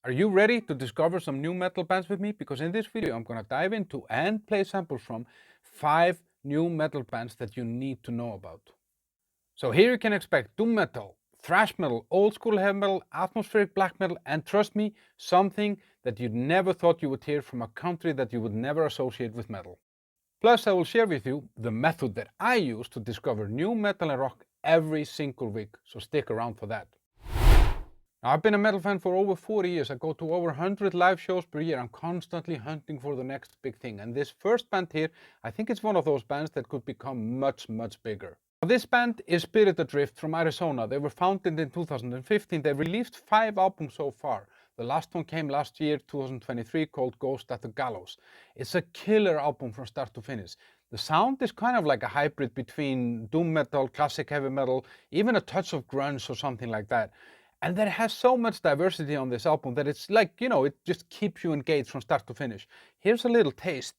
Are you ready to discover some new metal bands with me? Because in this video I'm gonna dive into and play samples from 5 new metal bands that you need to know about. So here you can expect doom metal, thrash metal, old school heavy metal, atmospheric black metal, and trust me, something that you never thought you would hear from a country that you would never associate with metal. Plus I will share with you the method that I use to discover new metal and rock every single week, so stick around for that. Now, I've been a metal fan for over 40 years. I go to over 100 live shows per year. I'm constantly hunting for the next big thing. And this first band here, I think it's one of those bands that could become much, much bigger. Now, this band is Spirit Adrift from Arizona. They were founded in 2015. They've released 5 albums so far. The last one came last year, 2023, called Ghost at the Gallows. It's a killer album from start to finish. The sound is kind of like a hybrid between doom metal, classic heavy metal, even a touch of grunge or something like that. And there has so much diversity on this album that it's like, it just keeps you engaged from start to finish. Here's a little taste.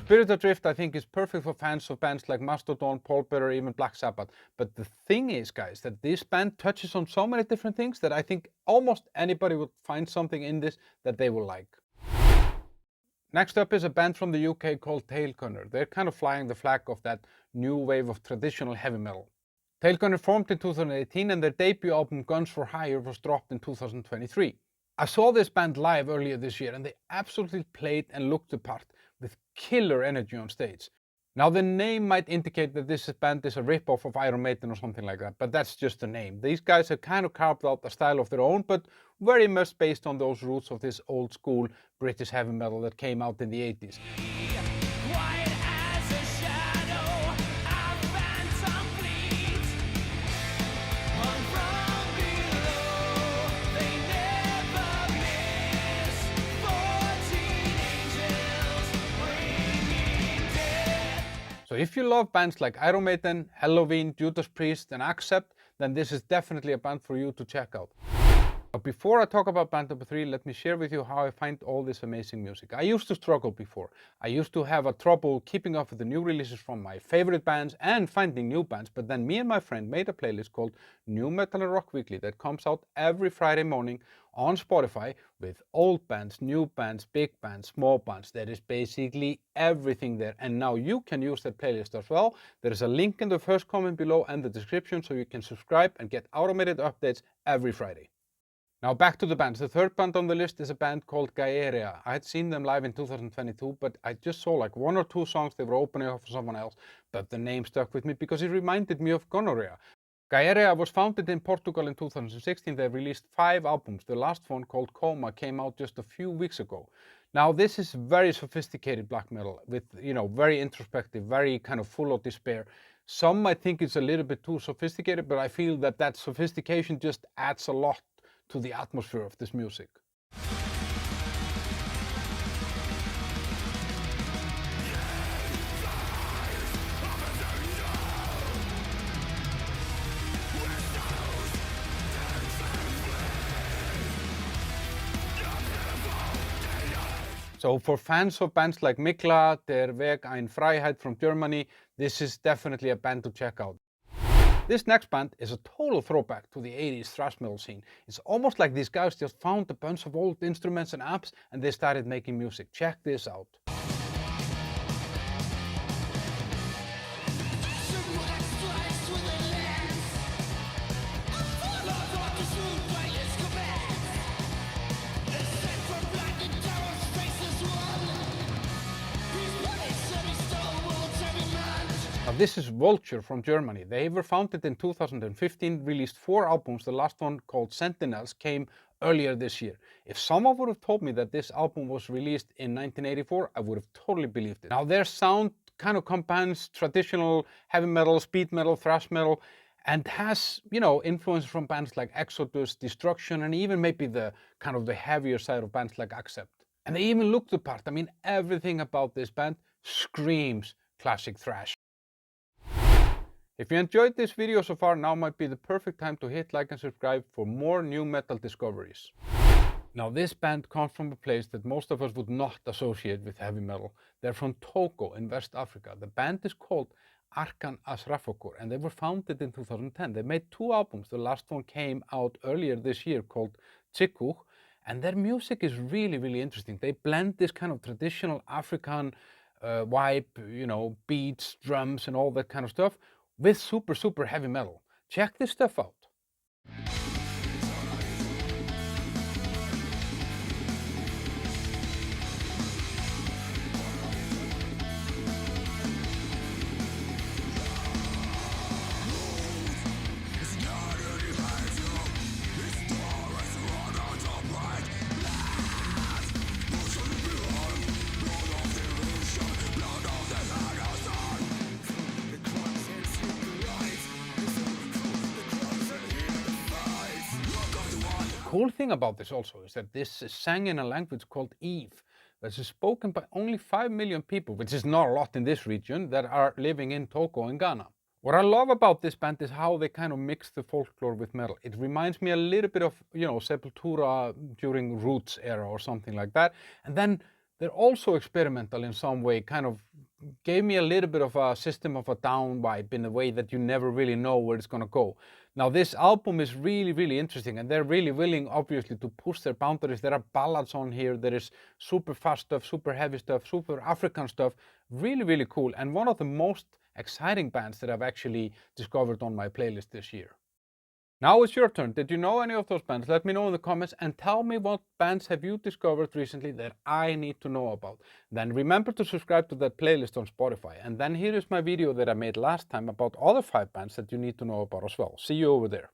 Spirit Adrift, I think, is perfect for fans of bands like Mastodon, Pallbearer, even Black Sabbath. But the thing is, guys, that this band touches on so many different things that I think almost anybody would find something in this that they will like. Next up is a band from the UK called Tailgunner. They're kind of flying the flag of that new wave of traditional heavy metal. Tailgunner formed in 2018 and their debut album Guns for Hire was dropped in 2023. I saw this band live earlier this year and they absolutely played and looked the part with killer energy on stage. Now the name might indicate that this band is a rip-off of Iron Maiden or something like that, but that's just the name. These guys have kind of carved out a style of their own, but very much based on those roots of this old school British heavy metal that came out in the 80s. So if you love bands like Iron Maiden, Halloween, Judas Priest and Accept, then this is definitely a band for you to check out. But before I talk about band number 3, let me share with you how I find all this amazing music. I used to struggle before. I used to have a trouble keeping up with the new releases from my favorite bands and finding new bands, but then me and my friend made a playlist called New Metal and Rock Weekly that comes out every Friday morning on Spotify with old bands, new bands, big bands, small bands. There is basically everything there. And now you can use that playlist as well. There is a link in the first comment below and the description so you can subscribe and get automated updates every Friday. Now back to the bands. The third band on the list is a band called Gaerea. I had seen them live in 2022, but I just saw like 1 or 2 songs. They were opening up for someone else, but the name stuck with me because it reminded me of Gonorrhea. Gaerea was founded in Portugal in 2016. They released 5 albums. The last one, called Coma, came out just a few weeks ago. Now this is very sophisticated black metal with, very introspective, very kind of full of despair. Some might think it's a little bit too sophisticated, but I feel that that sophistication just adds a lot to the atmosphere of this music. So for fans of bands like Mikla, Der Weg in Freiheit from Germany, this is definitely a band to check out. This next band is a total throwback to the 80s thrash metal scene. It's almost like these guys just found a bunch of old instruments and amps and they started making music. Check this out. Now this is Vulture from Germany. They were founded in 2015, released 4 albums. The last one, called Sentinels, came earlier this year. If someone would have told me that this album was released in 1984, I would have totally believed it. Now their sound kind of combines traditional heavy metal, speed metal, thrash metal, and has, influence from bands like Exodus, Destruction, and even maybe the kind of the heavier side of bands like Accept. And they even look the part. I mean, everything about this band screams classic thrash. If you enjoyed this video so far, now might be the perfect time to hit like and subscribe for more new metal discoveries. Now this band comes from a place that most of us would not associate with heavy metal. They're from Togo in West Africa. The band is called Arka'n Asrafokor and they were founded in 2010. They made 2 albums. The last one came out earlier this year called Chikuch, and their music is really, really interesting. They blend this kind of traditional African vibe, you know, beats, drums and all that kind of stuff with super, super heavy metal. Check this stuff out. Cool thing about this also is that this is sang in a language called Eve that is spoken by only 5 million people, which is not a lot in this region, that are living in Togo in Ghana. What I love about this band is how they kind of mix the folklore with metal. It reminds me a little bit of, you know, Sepultura during Roots era or something like that. And then they're also experimental in some way, kind of gave me a little bit of a System of a Down vibe in a way that you never really know where it's gonna go. Now this album is really, really interesting and they're really willing, obviously, to push their boundaries. There are ballads on here, there is super fast stuff, super heavy stuff, super African stuff, really, really cool. And one of the most exciting bands that I've actually discovered on my playlist this year. Now it's your turn. Did you know any of those bands? Let me know in the comments and tell me what bands have you discovered recently that I need to know about. Then remember to subscribe to that playlist on Spotify. And then here is my video that I made last time about other 5 bands that you need to know about as well. See you over there.